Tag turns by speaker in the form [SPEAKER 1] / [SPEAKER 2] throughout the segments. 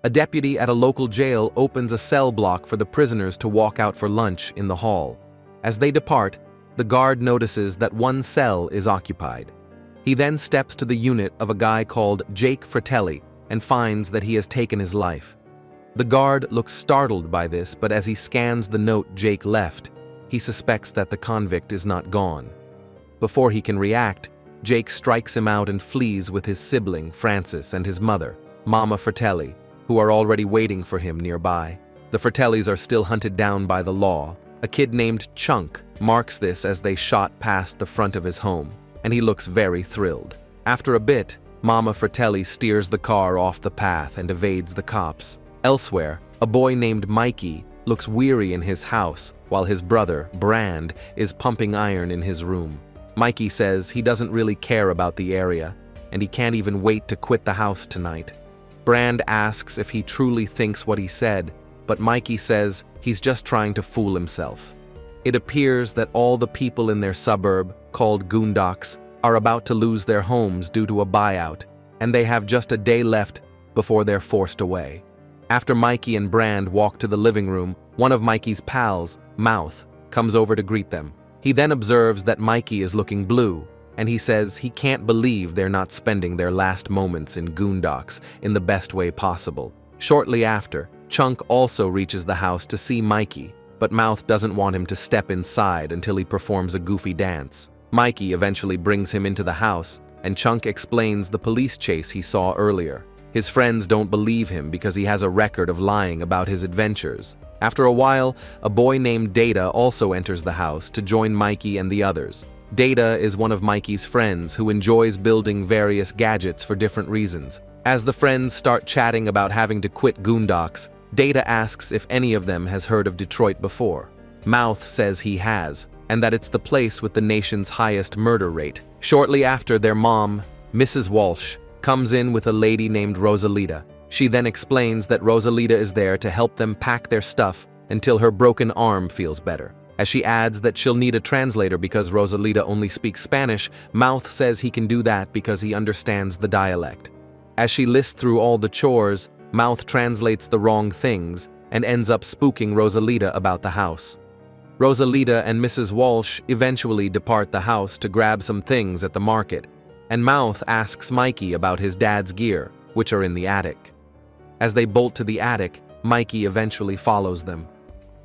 [SPEAKER 1] A deputy at a local jail opens a cell block for the prisoners to walk out for lunch in the hall. As they depart, the guard notices that one cell is occupied. He then steps to the unit of a guy called Jake Fratellis and finds that he has taken his life. The guard looks startled by this, but as he scans the note Jake left, he suspects that the convict is not gone. Before he can react, Jake strikes him out and flees with his sibling, Francis, and his mother, Mama Fratelli, who are already waiting for him nearby. The Fratellis are still hunted down by the law. A kid named Chunk marks this as they shot past the front of his home, and he looks very thrilled. After a bit, Mama Fratelli steers the car off the path and evades the cops. Elsewhere, a boy named Mikey looks weary in his house while his brother, Brand, is pumping iron in his room. Mikey says he doesn't really care about the area, and he can't even wait to quit the house tonight. Brand asks if he truly thinks what he said, but Mikey says he's just trying to fool himself. It appears that all the people in their suburb, called Goondocks, are about to lose their homes due to a buyout, and they have just a day left before they're forced away. After Mikey and Brand walk to the living room, one of Mikey's pals, Mouth, comes over to greet them. He then observes that Mikey is looking blue, and he says he can't believe they're not spending their last moments in Goondocks in the best way possible. Shortly after, Chunk also reaches the house to see Mikey, but Mouth doesn't want him to step inside until he performs a goofy dance. Mikey eventually brings him into the house, and Chunk explains the police chase he saw earlier. His friends don't believe him because he has a record of lying about his adventures. After a while, a boy named Data also enters the house to join Mikey and the others. Data is one of Mikey's friends who enjoys building various gadgets for different reasons. As the friends start chatting about having to quit Goondocks, Data asks if any of them has heard of Detroit before. Mouth says he has, and that it's the place with the nation's highest murder rate. Shortly after, their mom, Mrs. Walsh, comes in with a lady named Rosalita. She then explains that Rosalita is there to help them pack their stuff until her broken arm feels better. As she adds that she'll need a translator because Rosalita only speaks Spanish, Mouth says he can do that because he understands the dialect. As she lists through all the chores, Mouth translates the wrong things and ends up spooking Rosalita about the house. Rosalita and Mrs. Walsh eventually depart the house to grab some things at the market, and Mouth asks Mikey about his dad's gear, which are in the attic. As they bolt to the attic, Mikey eventually follows them.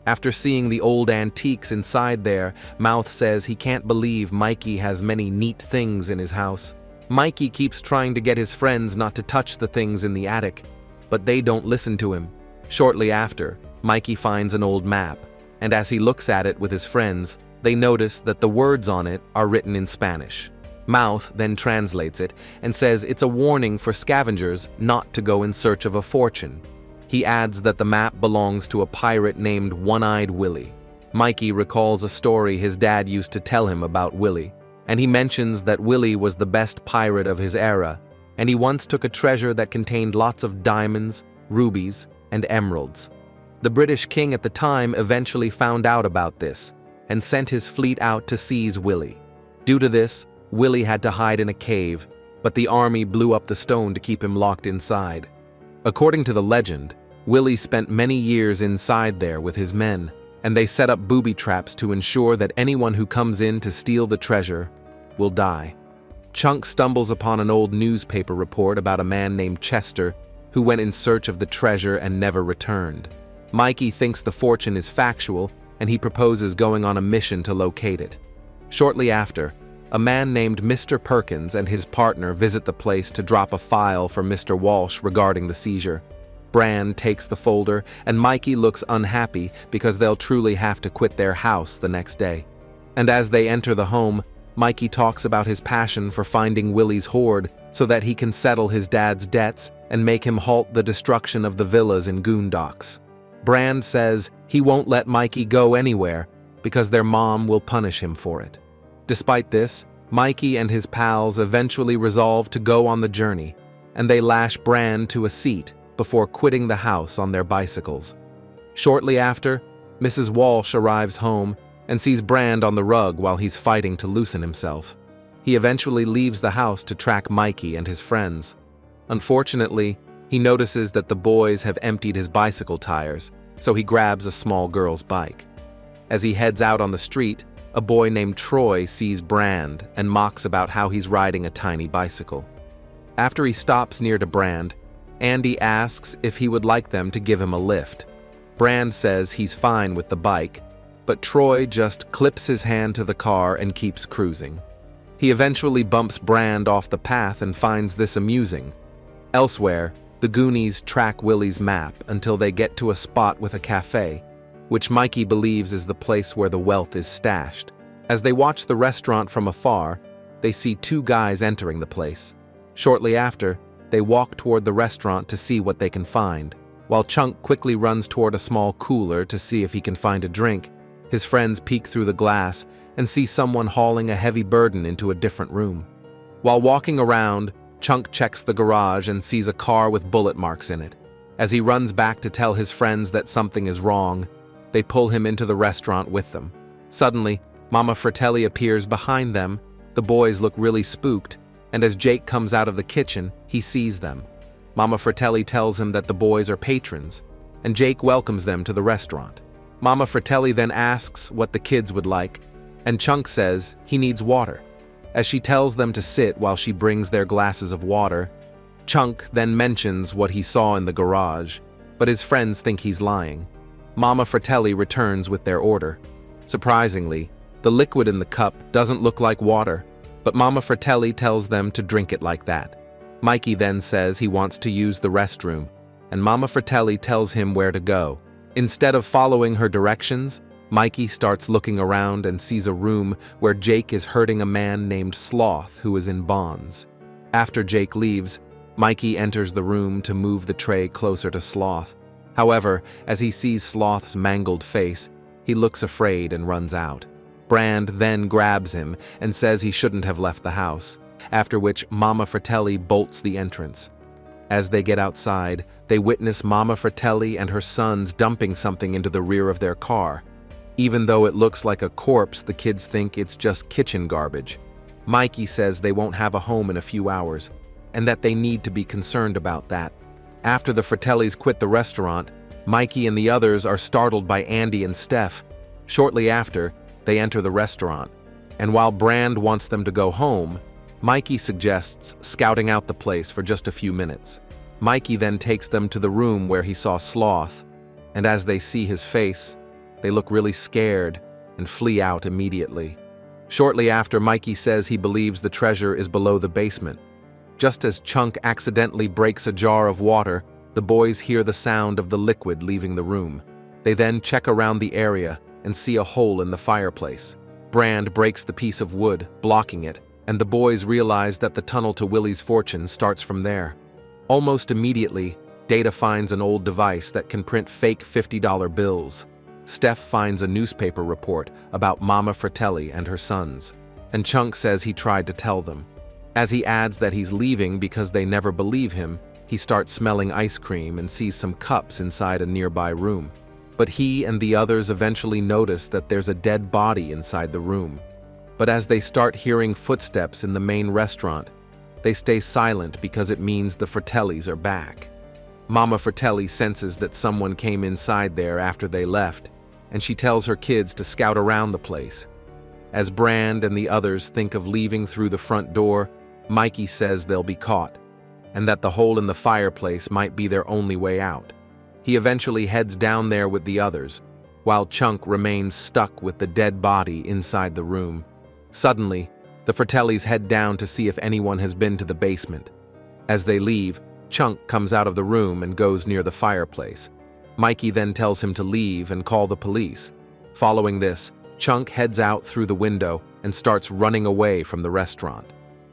[SPEAKER 1] After seeing the old antiques inside there, Mouth says he can't believe Mikey has many neat things in his house. Mikey keeps trying to get his friends not to touch the things in the attic, but they don't listen to him. Shortly after, Mikey finds an old map, and as he looks at it with his friends, they notice that the words on it are written in Spanish. Mouth then translates it and says it's a warning for scavengers not to go in search of a fortune. He adds that the map belongs to a pirate named One-Eyed Willy. Mikey recalls a story his dad used to tell him about Willy, and he mentions that Willy was the best pirate of his era, and he once took a treasure that contained lots of diamonds, rubies, and emeralds. The British king at the time eventually found out about this and sent his fleet out to seize Willy. Due to this, Willy had to hide in a cave, but the army blew up the stone to keep him locked inside. According to the legend, Willy spent many years inside there with his men, and they set up booby traps to ensure that anyone who comes in to steal the treasure will die. Chunk stumbles upon an old newspaper report about a man named Chester who went in search of the treasure and never returned. Mikey thinks the fortune is factual, and he proposes going on a mission to locate it. Shortly after, a man named Mr. Perkins and his partner visit the place to drop a file for Mr. Walsh regarding the seizure. Brand takes the folder, and Mikey looks unhappy because they'll truly have to quit their house the next day. And as they enter the home, Mikey talks about his passion for finding Willy's hoard so that he can settle his dad's debts and make him halt the destruction of the villas in Goondocks. Brand says he won't let Mikey go anywhere because their mom will punish him for it. Despite this, Mikey and his pals eventually resolve to go on the journey, and they lash Brand to a seat before quitting the house on their bicycles. Shortly after, Mrs. Walsh arrives home and sees Brand on the rug while he's fighting to loosen himself. He eventually leaves the house to track Mikey and his friends. Unfortunately, He notices that the boys have emptied his bicycle tires, so he grabs a small girl's bike. As he heads out on the street, a boy named Troy sees Brand and mocks about how he's riding a tiny bicycle. After he stops near to Brand, Andy asks if he would like them to give him a lift. Brand says he's fine with the bike, but Troy just clips his hand to the car and keeps cruising. He eventually bumps Brand off the path and finds this amusing. Elsewhere, the Goonies track Willy's map until they get to a spot with a cafe, which Mikey believes is the place where the wealth is stashed. As they watch the restaurant from afar, they see two guys entering the place. Shortly after, they walk toward the restaurant to see what they can find. While Chunk quickly runs toward a small cooler to see if he can find a drink, his friends peek through the glass and see someone hauling a heavy burden into a different room. While walking around, Chunk checks the garage and sees a car with bullet marks in it. As he runs back to tell his friends that something is wrong, they pull him into the restaurant with them. Suddenly, Mama Fratelli appears behind them. The boys look really spooked, and as Jake comes out of the kitchen, he sees them. Mama Fratelli tells him that the boys are patrons, and Jake welcomes them to the restaurant. Mama Fratelli then asks what the kids would like, and Chunk says he needs water. As she tells them to sit while she brings their glasses of water, Chunk then mentions what he saw in the garage, but his friends think he's lying. Mama Fratelli returns with their order. Surprisingly, the liquid in the cup doesn't look like water, but Mama Fratelli tells them to drink it like that. Mikey then says he wants to use the restroom, and Mama Fratelli tells him where to go. Instead of following her directions, Mikey starts looking around and sees a room where Jake is hurting a man named Sloth who is in bonds. After Jake leaves, Mikey enters the room to move the tray closer to Sloth. However, as he sees Sloth's mangled face, he looks afraid and runs out. Brand then grabs him and says he shouldn't have left the house, after which Mama Fratelli bolts the entrance. As they get outside, they witness Mama Fratelli and her sons dumping something into the rear of their car. Even though it looks like a corpse, the kids think it's just kitchen garbage. Mikey says they won't have a home in a few hours, and that they need to be concerned about that. After the Fratellis quit the restaurant, Mikey and the others are startled by Andy and Steph. Shortly after, they enter the restaurant, and while Brand wants them to go home, Mikey suggests scouting out the place for just a few minutes. Mikey then takes them to the room where he saw Sloth, and as they see his face, they look really scared and flee out immediately. Shortly after, Mikey says he believes the treasure is below the basement. Just as Chunk accidentally breaks a jar of water, the boys hear the sound of the liquid leaving the room. They then check around the area and see a hole in the fireplace. Brand breaks the piece of wood, blocking it, and the boys realize that the tunnel to Willy's fortune starts from there. Almost immediately, Data finds an old device that can print fake $50 bills. Steph finds a newspaper report about Mama Fratelli and her sons, and Chunk says he tried to tell them. As he adds that he's leaving because they never believe him, he starts smelling ice cream and sees some cups inside a nearby room. But he and the others eventually notice that there's a dead body inside the room. But as they start hearing footsteps in the main restaurant, they stay silent because it means the Fratellis are back. Mama Fratelli senses that someone came inside there after they left, and she tells her kids to scout around the place. As Brand and the others think of leaving through the front door, Mikey says they'll be caught, and that the hole in the fireplace might be their only way out. He eventually heads down there with the others, while Chunk remains stuck with the dead body inside the room. Suddenly, the Fratellis head down to see if anyone has been to the basement. As they leave, Chunk comes out of the room and goes near the fireplace. Mikey then tells him to leave and call the police. Following this, Chunk heads out through the window and starts running away from the restaurant.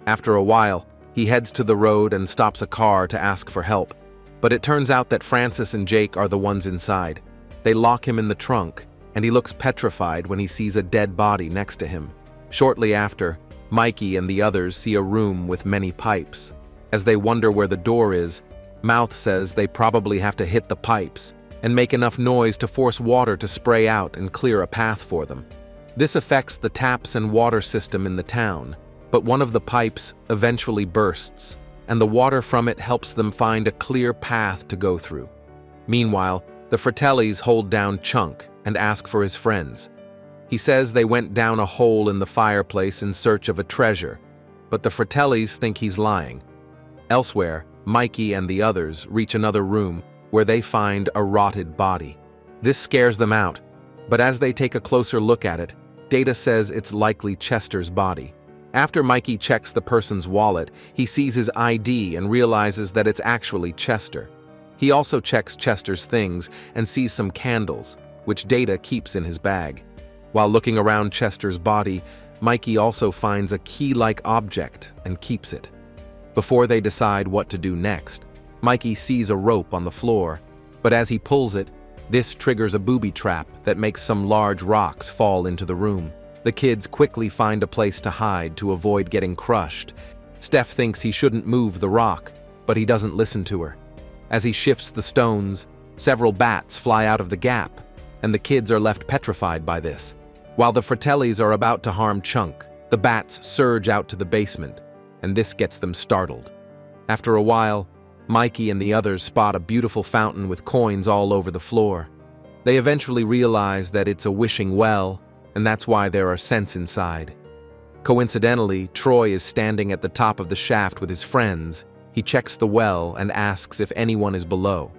[SPEAKER 1] After a while, he heads to the road and stops a car to ask for help, but it turns out that Francis and Jake are the ones inside. They lock him in the trunk, and he looks petrified when he sees a dead body next to him. Shortly after, Mikey and the others see a room with many pipes. As they wonder where the door is, Mouth says they probably have to hit the pipes and make enough noise to force water to spray out and clear a path for them. This affects the taps and water system in the town, but one of the pipes eventually bursts. and the water from it helps them find a clear path to go through. Meanwhile, the Fratellis hold down Chunk and ask for his friends. He says they went down a hole in the fireplace in search of a treasure, but the Fratellis think he's lying. Elsewhere, Mikey and the others reach another room where they find a rotted body. This scares them out, but as they take a closer look at it, Data says it's likely Chester's body. After Mikey checks the person's wallet, he sees his ID and realizes that it's actually Chester. He also checks Chester's things and sees some candles, which Data keeps in his bag. While looking around Chester's body, Mikey also finds a key-like object and keeps it. Before they decide what to do next, Mikey sees a rope on the floor, but as he pulls it, this triggers a booby trap that makes some large rocks fall into the room. The kids quickly find a place to hide to avoid getting crushed. Steph thinks he shouldn't move the rock, but he doesn't listen to her. As he shifts the stones, several bats fly out of the gap, and the kids are left petrified by this. While the Fratellis are about to harm Chunk, the bats surge out to the basement, and this gets them startled. After a while, Mikey and the others spot a beautiful fountain with coins all over the floor. They eventually realize that it's a wishing well, and that's why there are cents inside. Coincidentally, Troy is standing at the top of the shaft with his friends. He checks the well and asks if anyone is below.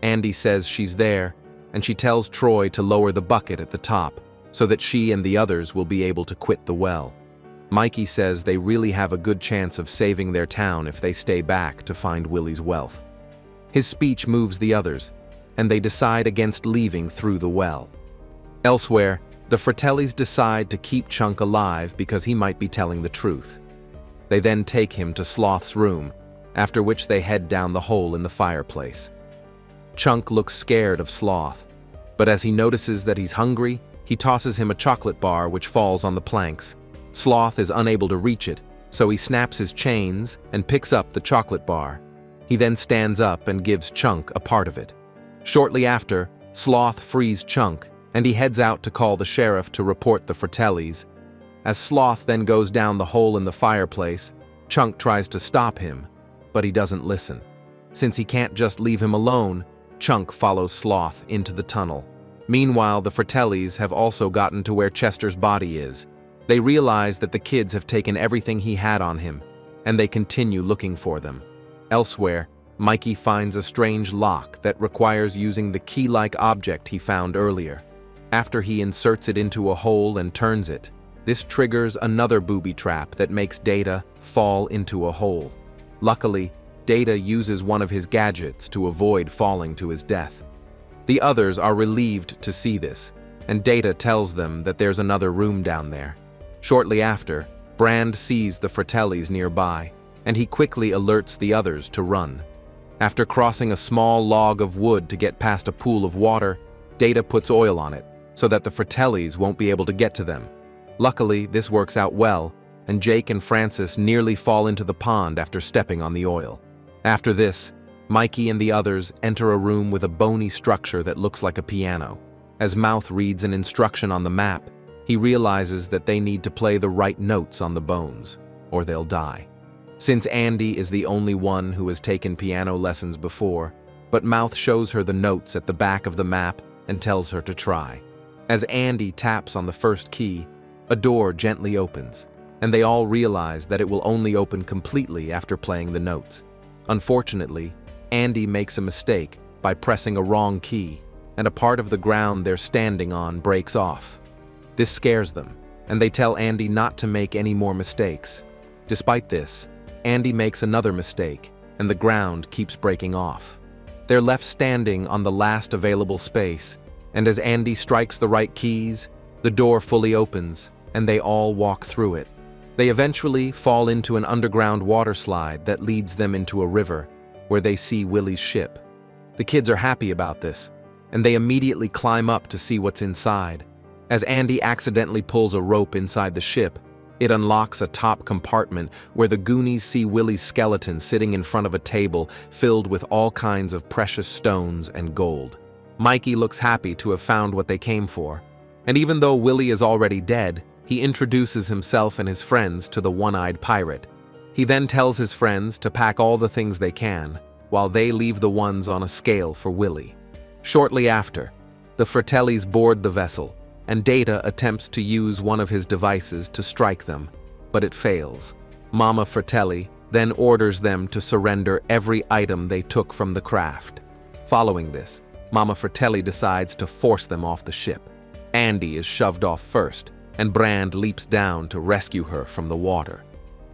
[SPEAKER 1] Andy says she's there, and she tells Troy to lower the bucket at the top, so that she and the others will be able to quit the well. Mikey says they really have a good chance of saving their town if they stay back to find Willy's wealth. His speech moves the others, and they decide against leaving through the well. Elsewhere, the Fratellis decide to keep Chunk alive because he might be telling the truth. They then take him to Sloth's room, after which they head down the hole in the fireplace. Chunk looks scared of Sloth, but as he notices that he's hungry, he tosses him a chocolate bar which falls on the planks. Sloth is unable to reach it, so he snaps his chains and picks up the chocolate bar. He then stands up and gives Chunk a part of it. Shortly after, Sloth frees Chunk, and he heads out to call the sheriff to report the Fratellis. As Sloth then goes down the hole in the fireplace, Chunk tries to stop him, but he doesn't listen. Since he can't just leave him alone, Chunk follows Sloth into the tunnel. Meanwhile, the Fratellis have also gotten to where Chester's body is. They realize that the kids have taken everything he had on him, and they continue looking for them. Elsewhere, Mikey finds a strange lock that requires using the key-like object he found earlier. After he inserts it into a hole and turns it, this triggers another booby trap that makes Data fall into a hole. Luckily, Data uses one of his gadgets to avoid falling to his death. The others are relieved to see this, and Data tells them that there's another room down there. Shortly after, Brand sees the Fratellis nearby, and he quickly alerts the others to run. After crossing a small log of wood to get past a pool of water, Data puts oil on it, so that the Fratellis won't be able to get to them. Luckily, this works out well, and Jake and Francis nearly fall into the pond after stepping on the oil. After this, Mikey and the others enter a room with a bony structure that looks like a piano. As Mouth reads an instruction on the map, he realizes that they need to play the right notes on the bones, or they'll die. Since Andy is the only one who has taken piano lessons before, but Mouth shows her the notes at the back of the map and tells her to try. As Andy taps on the first key, a door gently opens, and they all realize that it will only open completely after playing the notes. Unfortunately, Andy makes a mistake by pressing a wrong key, and a part of the ground they're standing on breaks off. This scares them, and they tell Andy not to make any more mistakes. Despite this, Andy makes another mistake, and the ground keeps breaking off. They're left standing on the last available space, and as Andy strikes the right keys, the door fully opens, and they all walk through it. They eventually fall into an underground water slide that leads them into a river, where they see Willy's ship. The kids are happy about this, and they immediately climb up to see what's inside. As Andy accidentally pulls a rope inside the ship, it unlocks a top compartment where the Goonies see Willy's skeleton sitting in front of a table filled with all kinds of precious stones and gold. Mikey looks happy to have found what they came for, and even though Willy is already dead, he introduces himself and his friends to the One-Eyed Pirate. He then tells his friends to pack all the things they can, while they leave the ones on a scale for Willy. Shortly after, the Fratellis board the vessel, and Data attempts to use one of his devices to strike them, but it fails. Mama Fratelli then orders them to surrender every item they took from the craft. Following this, Mama Fratelli decides to force them off the ship. Andy is shoved off first, and Brand leaps down to rescue her from the water.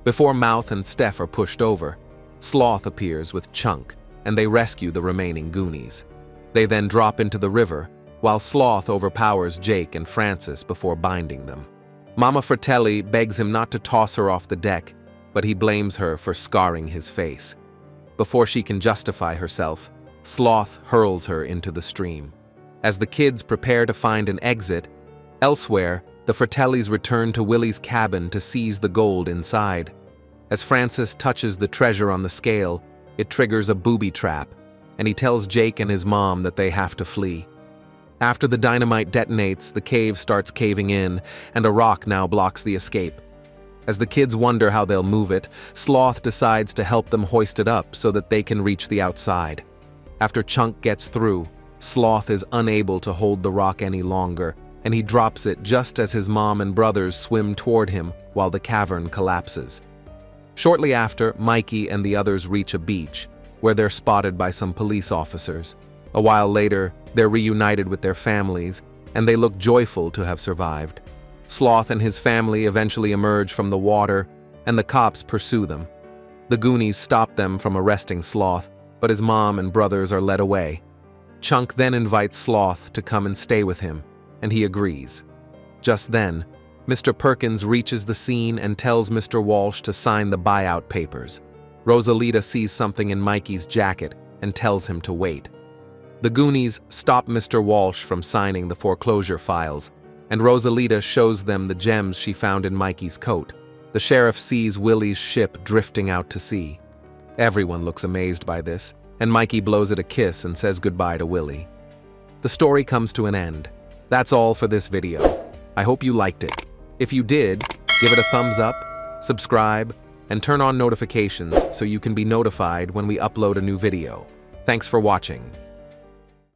[SPEAKER 1] Before Mouth and Steph are pushed over, Sloth appears with Chunk, and they rescue the remaining Goonies. They then drop into the river, while Sloth overpowers Jake and Francis before binding them. Mama Fratelli begs him not to toss her off the deck, but he blames her for scarring his face. Before she can justify herself, Sloth hurls her into the stream. As the kids prepare to find an exit, elsewhere, the Fratellis return to Willy's cabin to seize the gold inside. As Francis touches the treasure on the scale, it triggers a booby trap, and he tells Jake and his mom that they have to flee. After the dynamite detonates, the cave starts caving in, and a rock now blocks the escape. As the kids wonder how they'll move it, Sloth decides to help them hoist it up so that they can reach the outside. After Chunk gets through, Sloth is unable to hold the rock any longer, and he drops it just as his mom and brothers swim toward him while the cavern collapses. Shortly after, Mikey and the others reach a beach, where they're spotted by some police officers. A while later, they're reunited with their families, and they look joyful to have survived. Sloth and his family eventually emerge from the water, and the cops pursue them. The Goonies stop them from arresting Sloth, but his mom and brothers are led away. Chunk then invites Sloth to come and stay with him, and he agrees. Just then, Mr. Perkins reaches the scene and tells Mr. Walsh to sign the buyout papers. Rosalita sees something in Mikey's jacket and tells him to wait. The Goonies stop Mr. Walsh from signing the foreclosure files, and Rosalita shows them the gems she found in Mikey's coat. The sheriff sees Willy's ship drifting out to sea. Everyone looks amazed by this, and Mikey blows it a kiss and says goodbye to Willy. The story comes to an end. That's all for this video. I hope you liked it. If you did, give it a thumbs up, subscribe, and turn on notifications so you can be notified when we upload a new video. Thanks for watching.